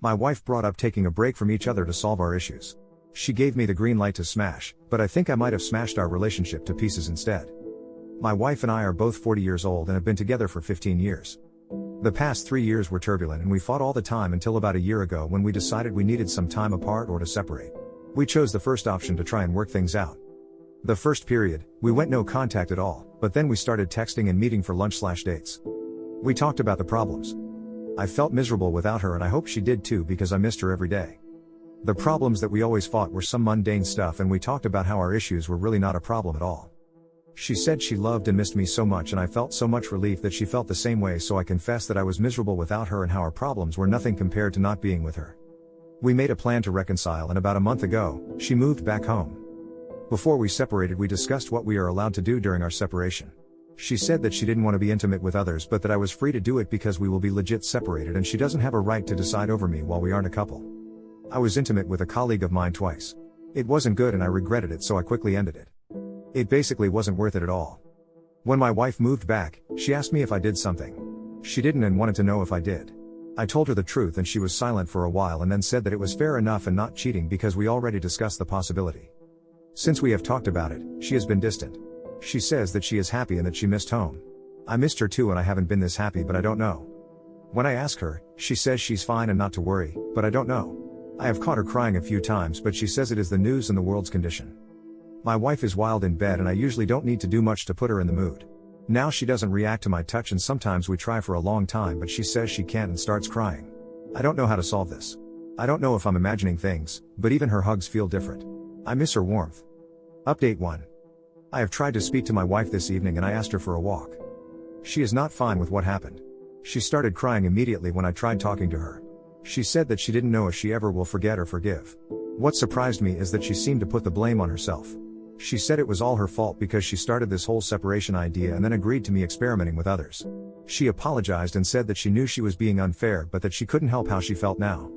My wife brought up taking a break from each other to solve our issues. She gave me the green light to smash, but I think I might have smashed our relationship to pieces instead. My wife and I are both 40 years old and have been together for 15 years. The past 3 years were turbulent and we fought all the time until about a year ago when we decided we needed some time apart or to separate. We chose the first option to try and work things out. The first period, we went no contact at all, but then we started texting and meeting for lunch/dates. We talked about the problems. I felt miserable without her and I hope she did too because I missed her every day. The problems that we always fought were some mundane stuff and we talked about how our issues were really not a problem at all. She said she loved and missed me so much and I felt so much relief that she felt the same way, so I confessed that I was miserable without her and how our problems were nothing compared to not being with her. We made a plan to reconcile and about a month ago, she moved back home. Before we separated we discussed what we are allowed to do during our separation. She said that she didn't want to be intimate with others but that I was free to do it because we will be legit separated and she doesn't have a right to decide over me while we aren't a couple. I was intimate with a colleague of mine twice. It wasn't good and I regretted it, so I quickly ended it. It basically wasn't worth it at all. When my wife moved back, she asked me if I did something. She didn't and wanted to know if I did. I told her the truth and she was silent for a while and then said that it was fair enough and not cheating because we already discussed the possibility. Since we have talked about it, she has been distant. She says that she is happy and that she missed home. I missed her too and I haven't been this happy, but I don't know. When I ask her, she says she's fine and not to worry, but I don't know. I have caught her crying a few times but she says it is the news and the world's condition. My wife is wild in bed and I usually don't need to do much to put her in the mood. Now she doesn't react to my touch and sometimes we try for a long time but she says she can't and starts crying. I don't know how to solve this. I don't know if I'm imagining things, but even her hugs feel different. I miss her warmth. Update 1. I have tried to speak to my wife this evening and I asked her for a walk. She is not fine with what happened. She started crying immediately when I tried talking to her. She said that she didn't know if she ever will forget or forgive. What surprised me is that she seemed to put the blame on herself. She said it was all her fault because she started this whole separation idea and then agreed to me experimenting with others. She apologized and said that she knew she was being unfair but that she couldn't help how she felt now.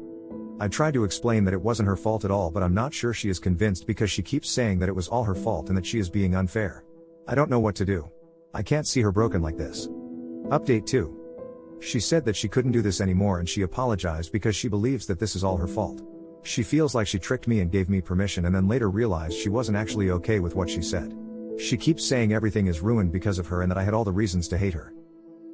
I tried to explain that it wasn't her fault at all, but I'm not sure she is convinced because she keeps saying that it was all her fault and that she is being unfair. I don't know what to do. I can't see her broken like this. Update 2. She said that she couldn't do this anymore and she apologized because she believes that this is all her fault. She feels like she tricked me and gave me permission and then later realized she wasn't actually okay with what she said. She keeps saying everything is ruined because of her and that I had all the reasons to hate her.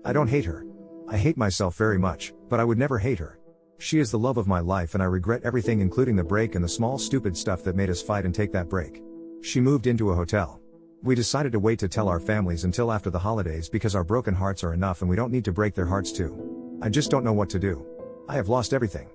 I don't hate her. I hate myself very much, but I would never hate her. She is the love of my life and I regret everything, including the break and the small stupid stuff that made us fight and take that break. She moved into a hotel. We decided to wait to tell our families until after the holidays because our broken hearts are enough and we don't need to break their hearts too. I just don't know what to do. I have lost everything.